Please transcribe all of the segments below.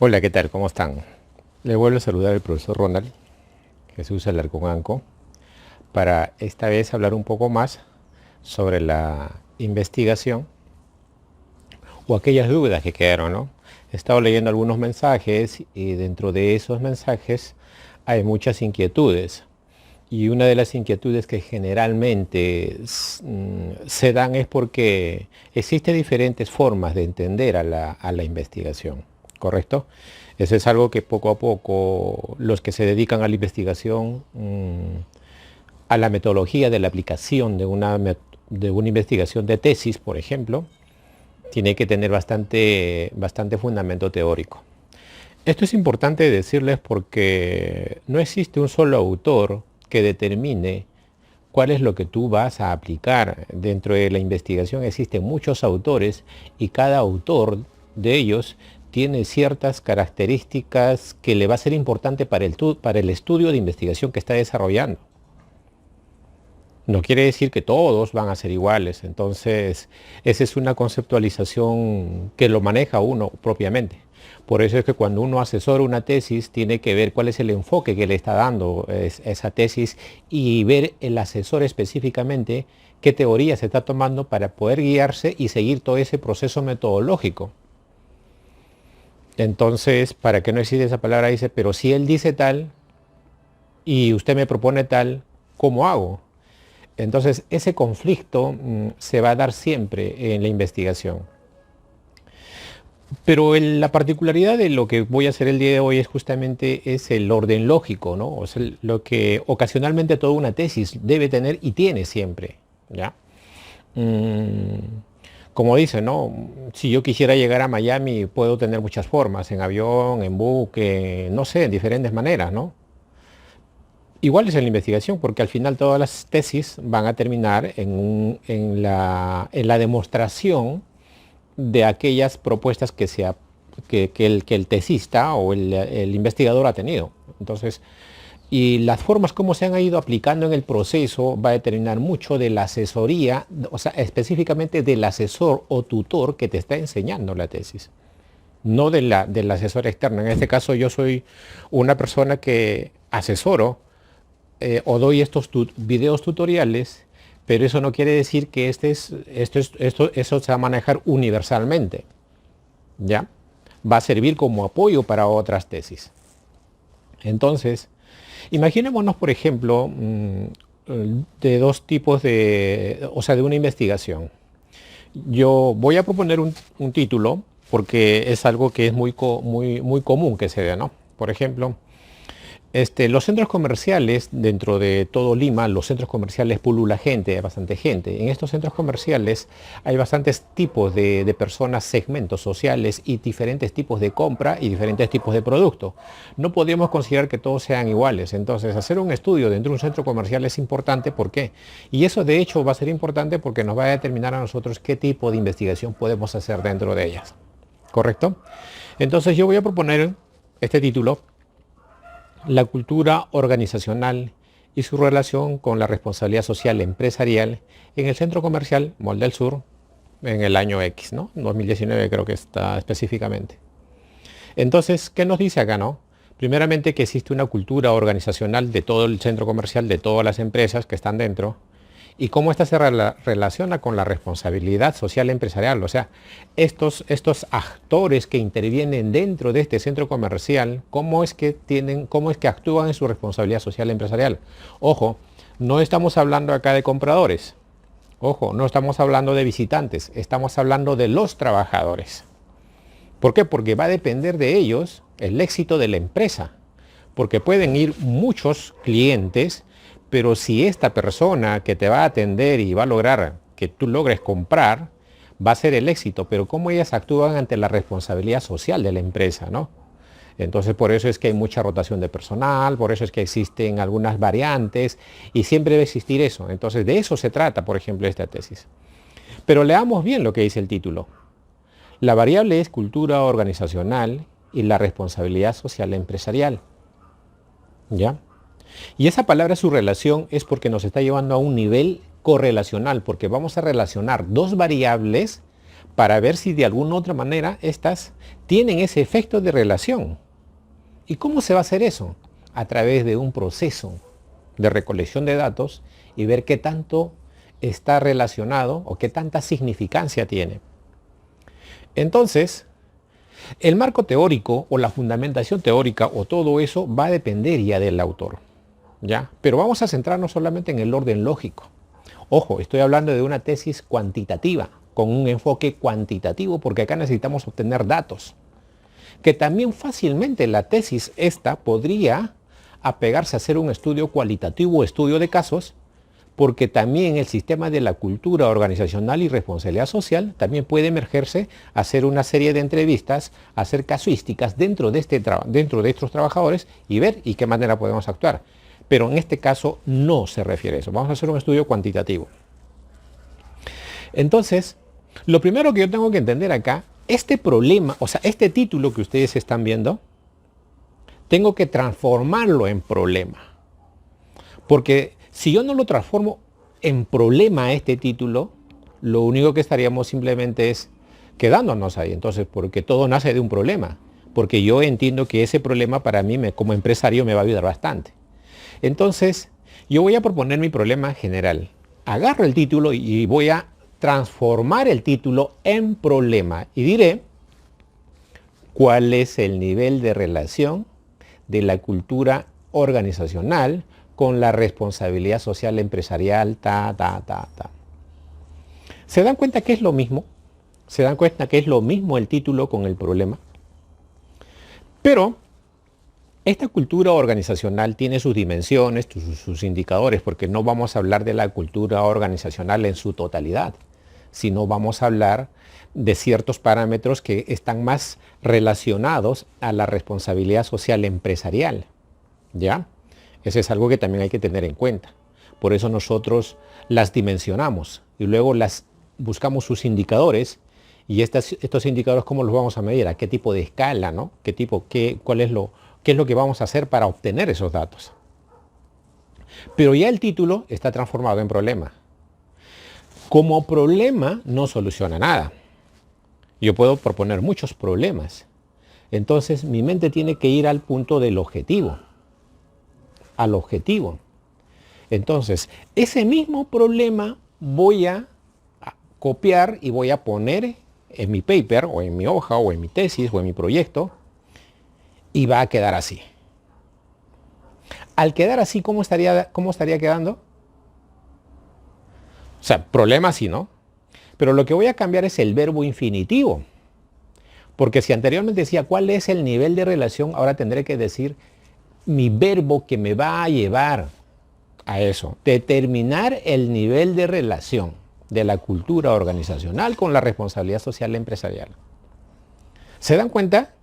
Hola, ¿qué tal? ¿Cómo están? Le vuelvo a saludar al profesor Ronald Jesús Alarcón Anco para esta vez hablar un poco más sobre la investigación o aquellas dudas que quedaron, ¿no? He estado leyendo algunos mensajes y dentro de esos mensajes hay muchas inquietudes. Y una de las inquietudes que generalmente se dan es porque existen diferentes formas de entender a la investigación, ¿correcto? Eso es algo que poco a poco los que se dedican a la investigación, a la metodología de la aplicación de una investigación de tesis, por ejemplo, tiene que tener bastante fundamento teórico. Esto es importante decirles porque no existe un solo autor que determine cuál es lo que tú vas a aplicar. Dentro de la investigación existen muchos autores y cada autor de ellos tiene ciertas características que le va a ser importante para el estudio de investigación que está desarrollando. No quiere decir que todos van a ser iguales, entonces esa es una conceptualización que lo maneja uno propiamente. Por eso es que cuando uno asesora una tesis tiene que ver cuál es el enfoque que le está dando esa tesis y ver el asesor específicamente qué teoría se está tomando para poder guiarse y seguir todo ese proceso metodológico. Entonces, para que no existe esa palabra, dice, pero si él dice tal y usted me propone tal, ¿cómo hago? Entonces, ese conflicto se va a dar siempre en la investigación. Pero la particularidad de lo que voy a hacer el día de hoy es justamente es el orden lógico, ¿no? O sea, lo que ocasionalmente toda una tesis debe tener y tiene siempre, ¿ya? Como dice, ¿no? Si yo quisiera llegar a Miami, puedo tener muchas formas, en avión, en buque, no sé, en diferentes maneras, ¿no? Igual es en la investigación, porque al final todas las tesis van a terminar en la demostración de aquellas propuestas que el tesista o el investigador ha tenido. Entonces, y las formas como se han ido aplicando en el proceso va a determinar mucho de la asesoría, o sea, específicamente del asesor o tutor que te está enseñando la tesis, no del asesor externo. En este caso yo soy una persona que asesoro o doy estos videos tutoriales, pero eso no quiere decir que eso se va a manejar universalmente, ¿ya? Va a servir como apoyo para otras tesis. Entonces, imaginémonos, por ejemplo, de dos tipos o sea, de una investigación. Yo voy a proponer un título porque es algo que es muy común que se vea, ¿no? Por ejemplo, los centros comerciales, dentro de todo Lima, los centros comerciales pulula gente, hay bastante gente. En estos centros comerciales hay bastantes tipos de personas, segmentos sociales y diferentes tipos de compra y diferentes tipos de productos. No podríamos considerar que todos sean iguales. Entonces, hacer un estudio dentro de un centro comercial es importante. ¿Por qué? Y eso de hecho va a ser importante porque nos va a determinar a nosotros qué tipo de investigación podemos hacer dentro de ellas. ¿Correcto? Entonces yo voy a proponer este título: la cultura organizacional y su relación con la responsabilidad social empresarial en el centro comercial Mall del Sur en el año X, ¿no? 2019 creo que está específicamente. Entonces, ¿qué nos dice acá, no? Primeramente que existe una cultura organizacional de todo el centro comercial, de todas las empresas que están dentro, y cómo esta se relaciona con la responsabilidad social empresarial. O sea, estos actores que intervienen dentro de este centro comercial, cómo es que actúan en su responsabilidad social empresarial. Ojo, no estamos hablando acá de compradores. Ojo, no estamos hablando de visitantes, estamos hablando de los trabajadores. ¿Por qué? Porque va a depender de ellos el éxito de la empresa. Porque pueden ir muchos clientes, pero si esta persona que te va a atender y va a lograr que tú logres comprar, va a ser el éxito. Pero cómo ellas actúan ante la responsabilidad social de la empresa, ¿no? Entonces por eso es que hay mucha rotación de personal, por eso es que existen algunas variantes y siempre debe existir eso. Entonces de eso se trata, por ejemplo, esta tesis. Pero leamos bien lo que dice el título. La variable es cultura organizacional y la responsabilidad social empresarial. ¿Ya? Y esa palabra, su relación, es porque nos está llevando a un nivel correlacional, porque vamos a relacionar dos variables para ver si de alguna u otra manera estas tienen ese efecto de relación. ¿Y cómo se va a hacer eso? A través de un proceso de recolección de datos y ver qué tanto está relacionado o qué tanta significancia tiene. Entonces, el marco teórico o la fundamentación teórica o todo eso va a depender ya del autor, ¿ya? Pero vamos a centrarnos solamente en el orden lógico. Ojo, estoy hablando de una tesis cuantitativa, con un enfoque cuantitativo, porque acá necesitamos obtener datos. Que también fácilmente la tesis esta podría apegarse a hacer un estudio cualitativo o estudio de casos, porque también el sistema de la cultura organizacional y responsabilidad social también puede emergerse, hacer una serie de entrevistas, hacer casuísticas dentro de estos trabajadores y ver y qué manera podemos actuar. Pero en este caso no se refiere a eso. Vamos a hacer un estudio cuantitativo. Entonces, lo primero que yo tengo que entender acá, este problema, o sea, este título que ustedes están viendo, tengo que transformarlo en problema. Porque si yo no lo transformo en problema este título, lo único que estaríamos simplemente es quedándonos ahí. Entonces, porque todo nace de un problema. Porque yo entiendo que ese problema para mí como empresario me va a ayudar bastante. Entonces, yo voy a proponer mi problema general. Agarro el título y voy a transformar el título en problema. Y diré cuál es el nivel de relación de la cultura organizacional con la responsabilidad social empresarial, ¿Se dan cuenta que es lo mismo? ¿Se dan cuenta que es lo mismo el título con el problema? Pero esta cultura organizacional tiene sus dimensiones, sus indicadores, porque no vamos a hablar de la cultura organizacional en su totalidad, sino vamos a hablar de ciertos parámetros que están más relacionados a la responsabilidad social empresarial, ¿ya? Eso es algo que también hay que tener en cuenta. Por eso nosotros las dimensionamos y luego buscamos sus indicadores. Y estos indicadores, ¿cómo los vamos a medir? ¿A qué tipo de escala, no? ¿Qué es lo que vamos a hacer para obtener esos datos? Pero ya el título está transformado en problema. Como problema no soluciona nada. Yo puedo proponer muchos problemas. Entonces mi mente tiene que ir al punto del objetivo. Al objetivo. Entonces, ese mismo problema voy a copiar y voy a poner en mi paper, o en mi hoja, o en mi tesis, o en mi proyecto, y va a quedar así. Al quedar así, ¿cómo estaría quedando? O sea, problema sí, ¿no? Pero lo que voy a cambiar es el verbo infinitivo. Porque si anteriormente decía cuál es el nivel de relación, ahora tendré que decir mi verbo que me va a llevar a eso. Determinar el nivel de relación de la cultura organizacional con la responsabilidad social empresarial. ¿Se dan cuenta?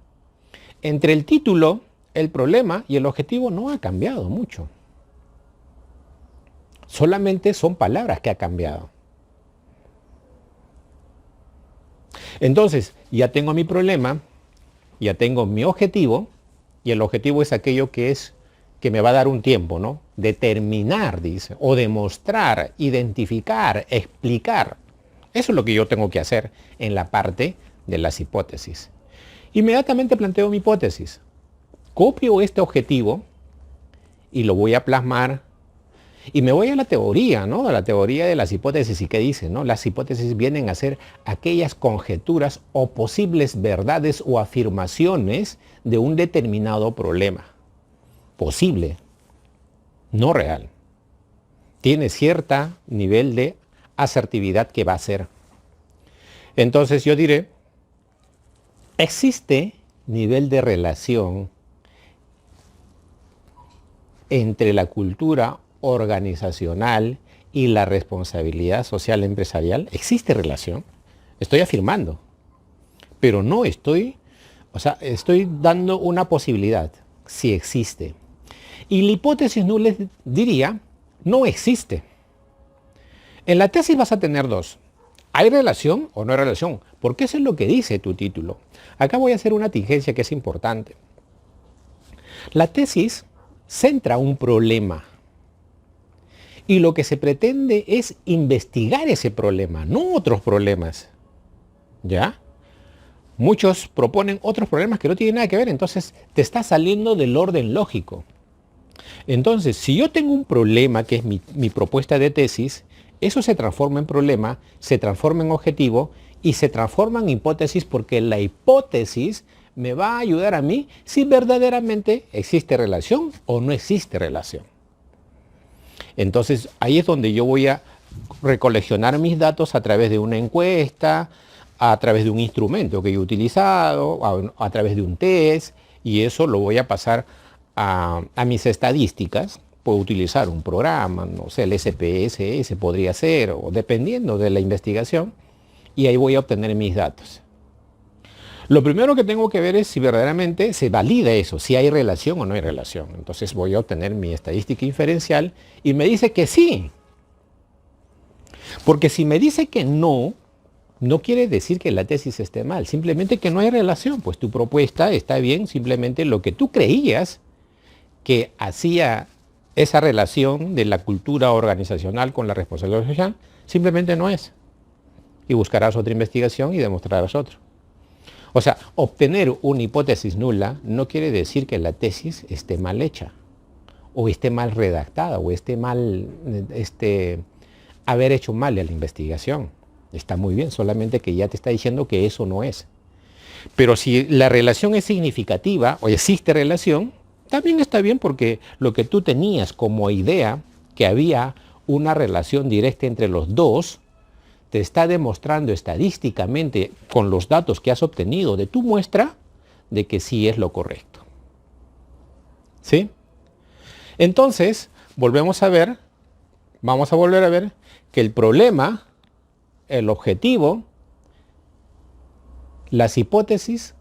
Entre el título, el problema y el objetivo no ha cambiado mucho. Solamente son palabras que ha cambiado. Entonces, ya tengo mi problema, ya tengo mi objetivo, y el objetivo es aquello que me va a dar un tiempo, ¿no? Determinar, dice, o demostrar, identificar, explicar. Eso es lo que yo tengo que hacer en la parte de las hipótesis. Inmediatamente planteo mi hipótesis. Copio este objetivo y lo voy a plasmar. Y me voy a la teoría, ¿no? A la teoría de las hipótesis. ¿Y qué dice, no? Las hipótesis vienen a ser aquellas conjeturas o posibles verdades o afirmaciones de un determinado problema. Posible, no real. Tiene cierto nivel de asertividad que va a ser. Entonces yo diré, existe nivel de relación entre la cultura organizacional y la responsabilidad social empresarial. Existe relación, estoy afirmando, pero no estoy, estoy dando una posibilidad, si existe. Y la hipótesis no les diría, no existe. En la tesis vas a tener dos. ¿Hay relación o no hay relación? Porque eso es lo que dice tu título. Acá voy a hacer una tingencia que es importante. La tesis centra un problema. Y lo que se pretende es investigar ese problema, no otros problemas. ¿Ya? Muchos proponen otros problemas que no tienen nada que ver, entonces te está saliendo del orden lógico. Entonces, si yo tengo un problema que es mi propuesta de tesis, eso se transforma en problema, se transforma en objetivo y se transforma en hipótesis porque la hipótesis me va a ayudar a mí si verdaderamente existe relación o no existe relación. Entonces, ahí es donde yo voy a recoleccionar mis datos a través de una encuesta, a través de un instrumento que he utilizado, a través de un test, y eso lo voy a pasar a mis estadísticas. Puedo utilizar un programa, no sé, el SPSS podría ser, o dependiendo de la investigación, y ahí voy a obtener mis datos. Lo primero que tengo que ver es si verdaderamente se valida eso, si hay relación o no hay relación. Entonces voy a obtener mi estadística inferencial y me dice que sí. Porque si me dice que no, no quiere decir que la tesis esté mal, simplemente que no hay relación. Pues tu propuesta está bien, simplemente lo que tú creías que hacía esa relación de la cultura organizacional con la responsabilidad social, simplemente no es. Y buscarás otra investigación y demostrarás otro. O sea, obtener una hipótesis nula no quiere decir que la tesis esté mal hecha, o esté mal redactada, o esté mal, haber hecho mal a la investigación. Está muy bien, solamente que ya te está diciendo que eso no es. Pero si la relación es significativa, o existe relación, también está bien porque lo que tú tenías como idea, que había una relación directa entre los dos, te está demostrando estadísticamente con los datos que has obtenido de tu muestra de que sí es lo correcto. ¿Sí? Entonces, vamos a volver a ver que el problema, el objetivo, las hipótesis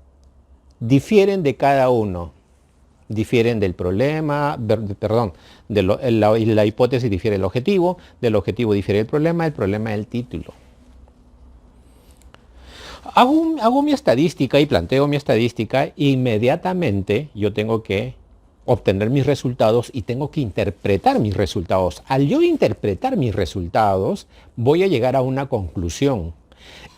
difieren de cada uno. Difieren del problema, perdón, la hipótesis difiere del objetivo difiere del problema el título. Hago mi estadística y planteo mi estadística e inmediatamente yo tengo que obtener mis resultados y tengo que interpretar mis resultados. Al yo interpretar mis resultados, voy a llegar a una conclusión.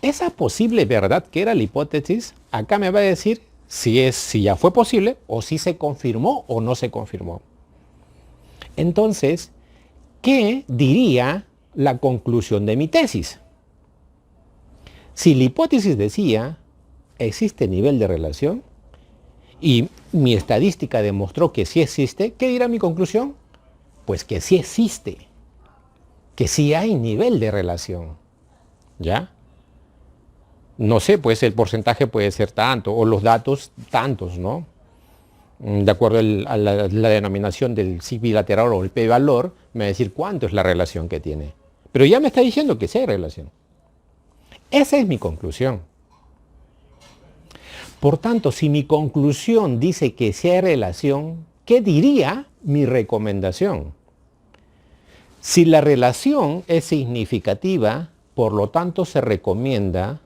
Esa posible verdad que era la hipótesis, acá me va a decir si ya fue posible o si se confirmó o no se confirmó. Entonces, ¿qué diría la conclusión de mi tesis? Si la hipótesis decía, existe nivel de relación, y mi estadística demostró que sí existe, ¿qué dirá mi conclusión? Pues que sí existe, que sí hay nivel de relación. ¿Ya? No sé, pues el porcentaje puede ser tanto, o los datos tantos, ¿no? De acuerdo a la denominación del SIG bilateral o el p-valor, me va a decir cuánto es la relación que tiene. Pero ya me está diciendo que sí hay relación. Esa es mi conclusión. Por tanto, si mi conclusión dice que sí hay relación, ¿qué diría mi recomendación? Si la relación es significativa, por lo tanto se recomienda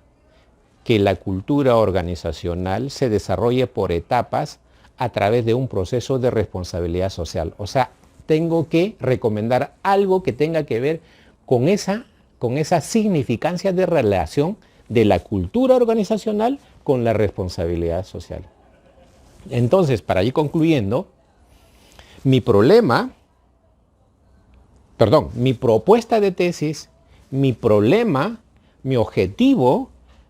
que la cultura organizacional se desarrolle por etapas a través de un proceso de responsabilidad social. O sea, tengo que recomendar algo que tenga que ver con esa significancia de relación de la cultura organizacional con la responsabilidad social. Entonces, para ir concluyendo, mi propuesta de tesis, mi problema, mi objetivo,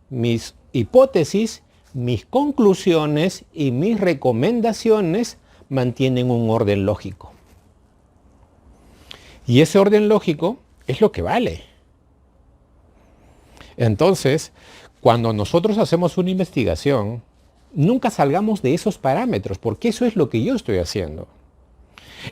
mis hipótesis, mis conclusiones y mis recomendaciones mantienen un orden lógico. Y ese orden lógico es lo que vale. Entonces, cuando nosotros hacemos una investigación, nunca salgamos de esos parámetros, porque eso es lo que yo estoy haciendo.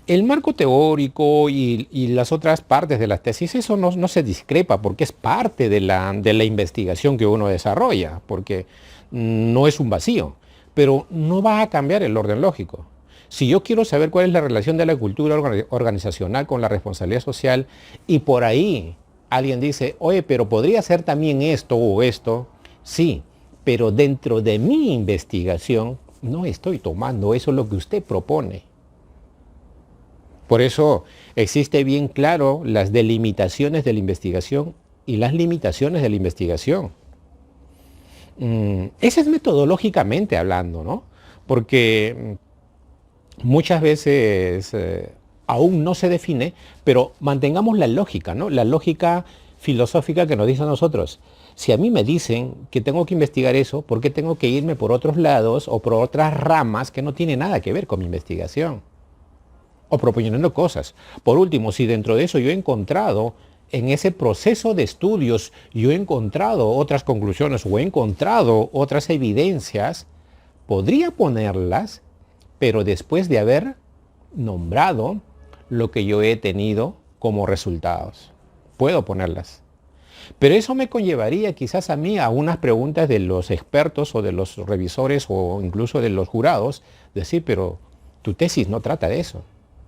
El marco teórico y las otras partes de las tesis, eso no se discrepa, porque es parte de la investigación que uno desarrolla, porque no es un vacío, pero no va a cambiar el orden lógico. Si yo quiero saber cuál es la relación de la cultura organizacional con la responsabilidad social, y por ahí alguien dice, oye, pero podría ser también esto o esto, sí, pero dentro de mi investigación no estoy tomando eso lo que usted propone. Por eso existe bien claro las delimitaciones de la investigación y las limitaciones de la investigación. Ese es metodológicamente hablando, ¿no? Porque muchas veces aún no se define, pero mantengamos la lógica, ¿no? La lógica filosófica que nos dice a nosotros. Si a mí me dicen que tengo que investigar eso, ¿por qué tengo que irme por otros lados o por otras ramas que no tienen nada que ver con mi investigación? O proponiendo cosas. Por último, si dentro de eso yo he encontrado, en ese proceso de estudios, yo he encontrado otras conclusiones o he encontrado otras evidencias, podría ponerlas, pero después de haber nombrado lo que yo he tenido como resultados. Puedo ponerlas. Pero eso me conllevaría quizás a mí a unas preguntas de los expertos o de los revisores o incluso de los jurados, decir, pero tu tesis no trata de eso.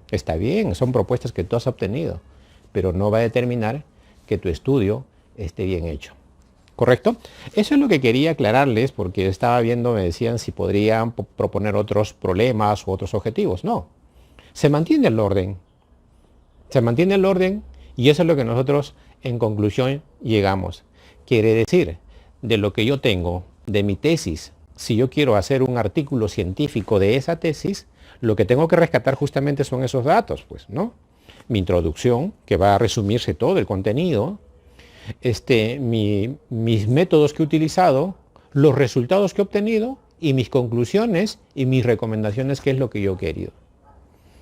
Está bien, son propuestas que tú has obtenido, pero no va a determinar que tu estudio esté bien hecho. ¿Correcto? Eso es lo que quería aclararles porque estaba viendo, me decían si podrían proponer otros problemas u otros objetivos. No, se mantiene el orden. Se mantiene el orden y eso es lo que nosotros en conclusión llegamos. Quiere decir, de lo que yo tengo, de mi tesis, si yo quiero hacer un artículo científico de esa tesis, lo que tengo que rescatar justamente son esos datos, pues, ¿no? Mi introducción, que va a resumirse todo el contenido, mis métodos que he utilizado, los resultados que he obtenido y mis conclusiones y mis recomendaciones, que es lo que yo he querido.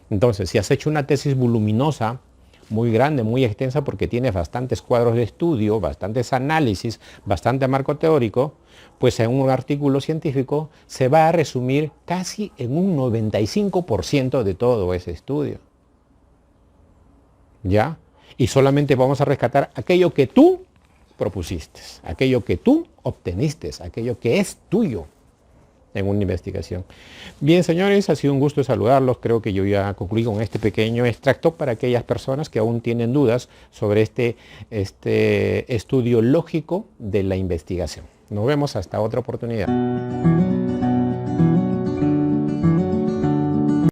Entonces, si has hecho una tesis voluminosa, muy grande, muy extensa, porque tienes bastantes cuadros de estudio, bastantes análisis, bastante marco teórico, pues en un artículo científico se va a resumir casi en un 95% de todo ese estudio. ¿Ya? Y solamente vamos a rescatar aquello que tú propusiste, aquello que tú obteniste, aquello que es tuyo en una investigación. Bien, señores, ha sido un gusto saludarlos. Creo que yo ya concluí con este pequeño extracto para aquellas personas que aún tienen dudas sobre este estudio lógico de la investigación. Nos vemos hasta otra oportunidad.